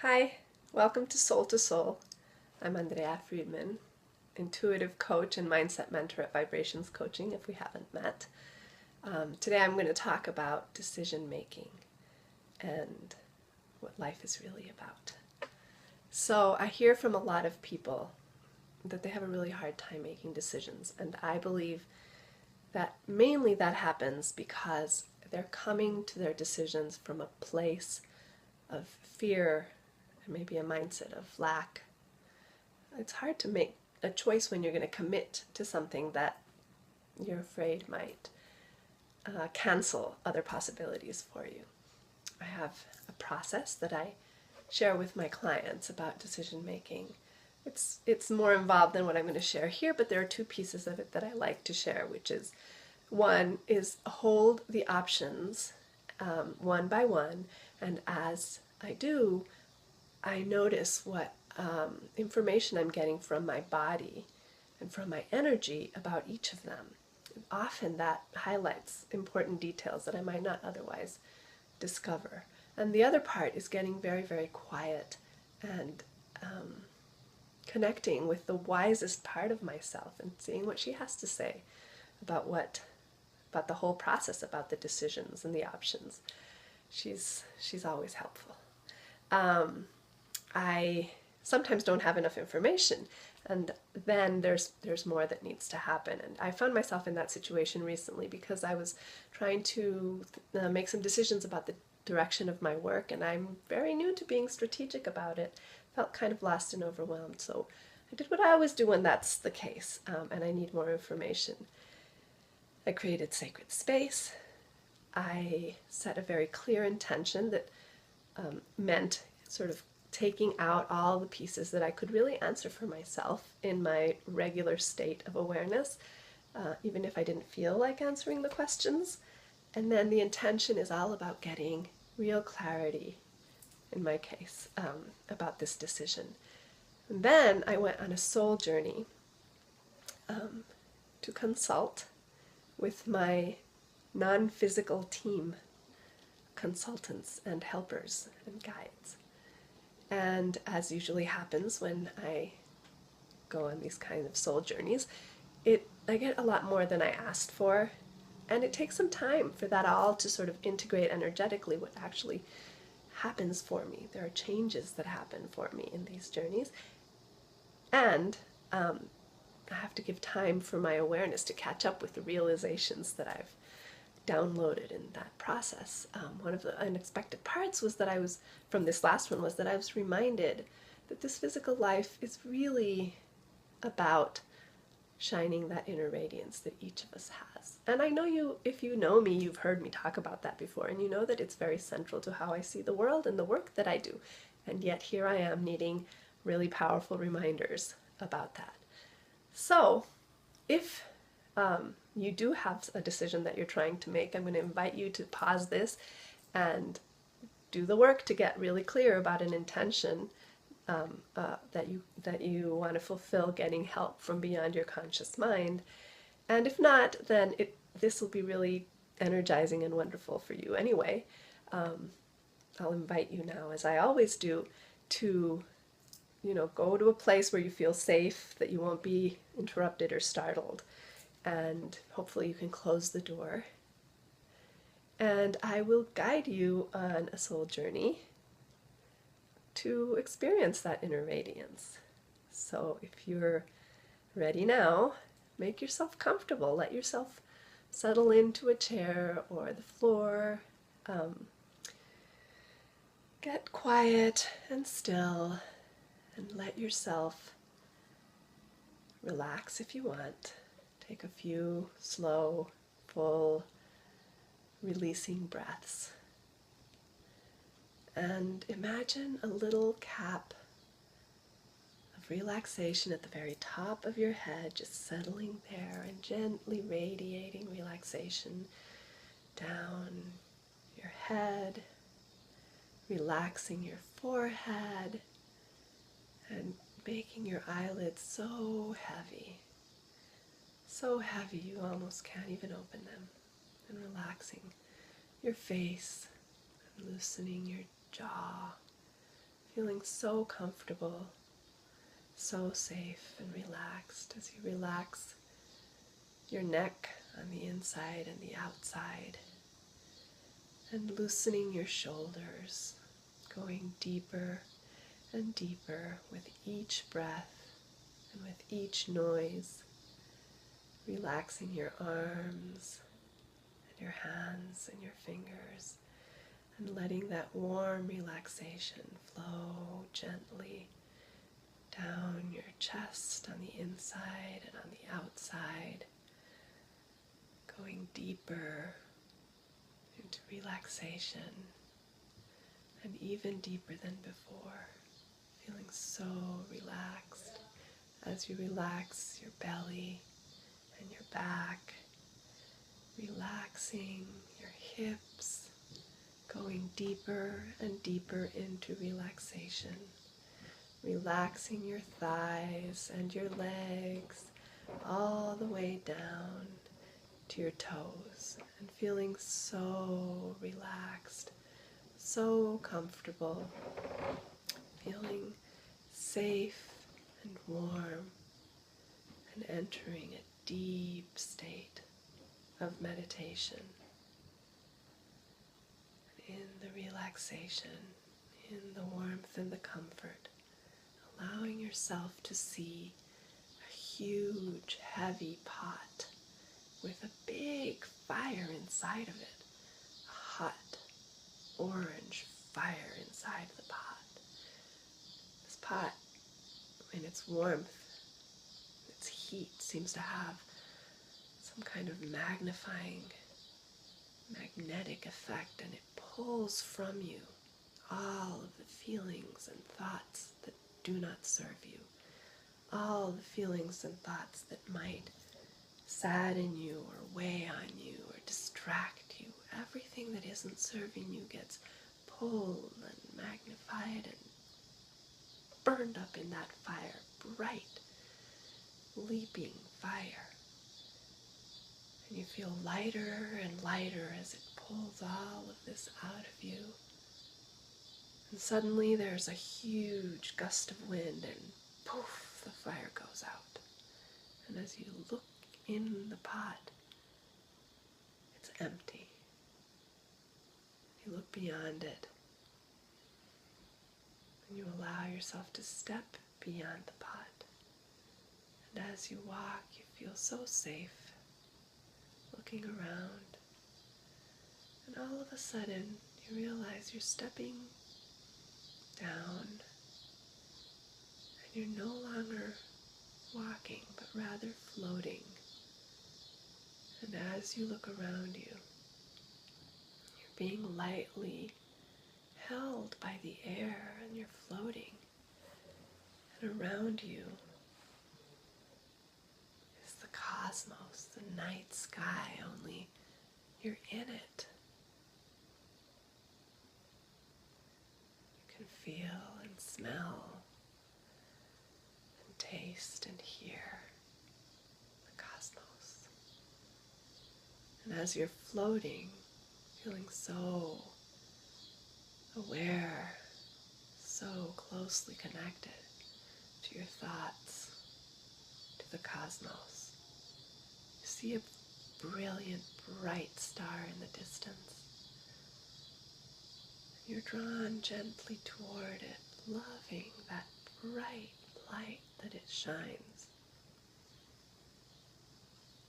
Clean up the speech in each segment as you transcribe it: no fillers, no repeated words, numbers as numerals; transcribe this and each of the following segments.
Hi, welcome to Soul to Soul. I'm Andrea Friedman, intuitive coach and mindset mentor at Vibrations Coaching, if we haven't met. Today I'm going to talk about decision making and what life is really about. So I hear from a lot of people that they have a really hard time making decisions, and I believe that mainly that happens because they're coming to their decisions from a place of fear and maybe a mindset of lack. It's hard to make a choice when you're going to commit to something that you're afraid might cancel other possibilities for you. I have a process that I share with my clients about decision making. It's more involved than what I'm going to share here, but there are two pieces of it that I like to share, which is one is hold the options one by one, and as I do, I notice what information I'm getting from my body and from my energy about each of them. And often that highlights important details that I might not otherwise discover. And the other part is getting very, very quiet and connecting with the wisest part of myself and seeing what she has to say about the whole process, about the decisions and the options. She's always helpful. I sometimes don't have enough information, and then there's more that needs to happen. And I found myself in that situation recently because I was trying to make some decisions about the direction of my work, and I'm very new to being strategic about it. Felt kind of lost and overwhelmed, so I did what I always do when that's the case, and I need more information. I created sacred space. I set a very clear intention that meant sort of taking out all the pieces that I could really answer for myself in my regular state of awareness, even if I didn't feel like answering the questions. And then the intention is all about getting real clarity, in my case, about this decision. And then I went on a soul journey to consult with my non-physical team, consultants and helpers and guides. And as usually happens when I go on these kinds of soul journeys, I get a lot more than I asked for, and it takes some time for that all to sort of integrate energetically what actually happens for me. There are changes that happen for me in these journeys, and I have to give time for my awareness to catch up with the realizations that I've downloaded in that process. One of the unexpected parts was that from this last one, was that I was reminded that this physical life is really about shining that inner radiance that each of us has. And I know if you know me, you've heard me talk about that before, and you know that it's very central to how I see the world and the work that I do. And yet here I am needing really powerful reminders about that. So, if you do have a decision that you're trying to make, I'm going to invite you to pause this and do the work to get really clear about an intention that you want to fulfill, getting help from beyond your conscious mind. And if not, then this will be really energizing and wonderful for you anyway. I'll invite you now, as I always do, to go to a place where you feel safe, that you won't be interrupted or startled. And hopefully you can close the door. And I will guide you on a soul journey to experience that inner radiance. So if you're ready now, make yourself comfortable. Let yourself settle into a chair or the floor. Get quiet and still, and let yourself relax if you want. Take a few slow, full, releasing breaths. And imagine a little cap of relaxation at the very top of your head, just settling there and gently radiating relaxation down your head, relaxing your forehead, and making your eyelids so heavy you almost can't even open them, and relaxing your face, and loosening your jaw, feeling so comfortable, so safe and relaxed as you relax your neck on the inside and the outside, and loosening your shoulders, going deeper and deeper with each breath and with each noise, relaxing your arms and your hands and your fingers, and letting that warm relaxation flow gently down your chest on the inside and on the outside, going deeper into relaxation and even deeper than before, feeling so relaxed as you relax your belly and your back, relaxing your hips, going deeper and deeper into relaxation, relaxing your thighs and your legs all the way down to your toes, and feeling so relaxed, so comfortable, feeling safe and warm, and entering a deep state of meditation. In the relaxation, in the warmth and the comfort, allowing yourself to see a huge, heavy pot with a big fire inside of it, a hot orange fire inside the pot. This pot, in its warmth, its heat, seems to have some kind of magnifying, magnetic effect, and it pulls from you all of the feelings and thoughts that do not serve you, all the feelings and thoughts that might sadden you or weigh on you or distract you. Everything that isn't serving you gets pulled and magnified and burned up in that fire, bright, leaping fire. And you feel lighter and lighter as it pulls all of this out of you. And suddenly there's a huge gust of wind and poof, the fire goes out. And as you look in the pot, it's empty. You look beyond it, and you allow yourself to step beyond the pot. And as you walk, you feel so safe, looking around. And all of a sudden, you realize you're stepping down, and you're no longer walking, but rather floating. And as you look around you, you're being lightly held by the air, and you're floating. And around you is the cosmos, the night sky, only you're in it. You can feel and smell and taste and hear the cosmos. And as you're floating, feeling so aware, so closely connected to your thoughts, to the cosmos, you see a brilliant, bright star in the distance. You're drawn gently toward it, loving that bright light that it shines.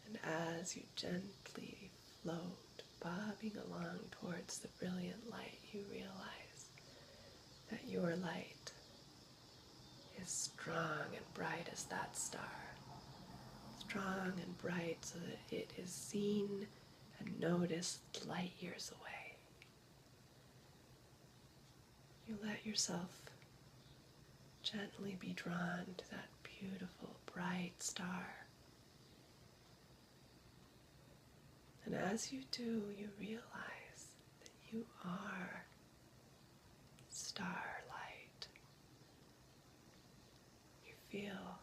And as you gently float, bobbing along towards the brilliant light, you realize that your light is strong and bright as that star. Strong and bright so that it is seen and noticed light years away. You let yourself gently be drawn to that beautiful, bright star. And as you do, you realize that you are starlight. You feel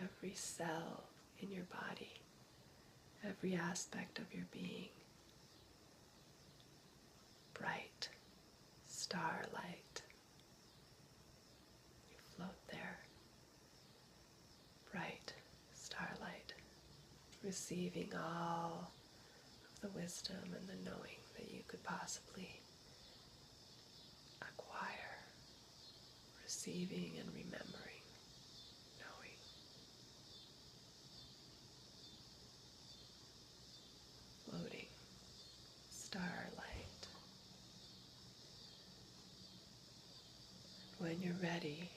every cell in your body, every aspect of your being, bright starlight. receiving all of the wisdom and the knowing that you could possibly acquire, receiving and remembering, knowing. Floating, starlight. When you're ready,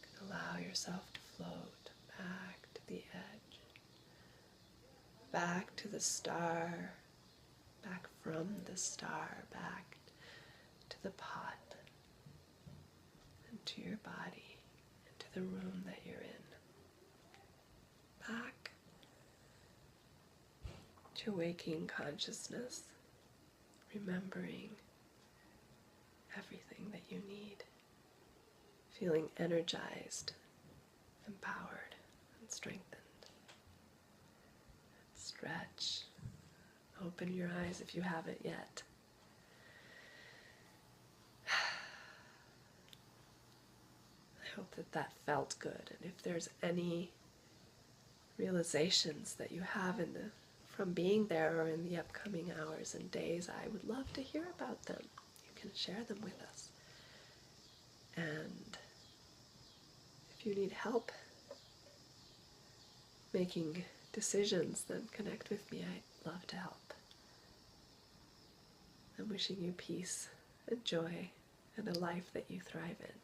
you can allow yourself to float back to the edge, back to the star, back from the star, back to the pot, and to your body, and to the room that you're in. Back to waking consciousness, remembering everything that you need, feeling energized, empowered, and strengthened. Stretch. Open your eyes if you haven't yet. I hope that that felt good. And if there's any realizations that you have from being there or in the upcoming hours and days, I would love to hear about them. You can share them with us. And if you need help making decisions, then connect with me. I'd love to help. I'm wishing you peace and joy and a life that you thrive in.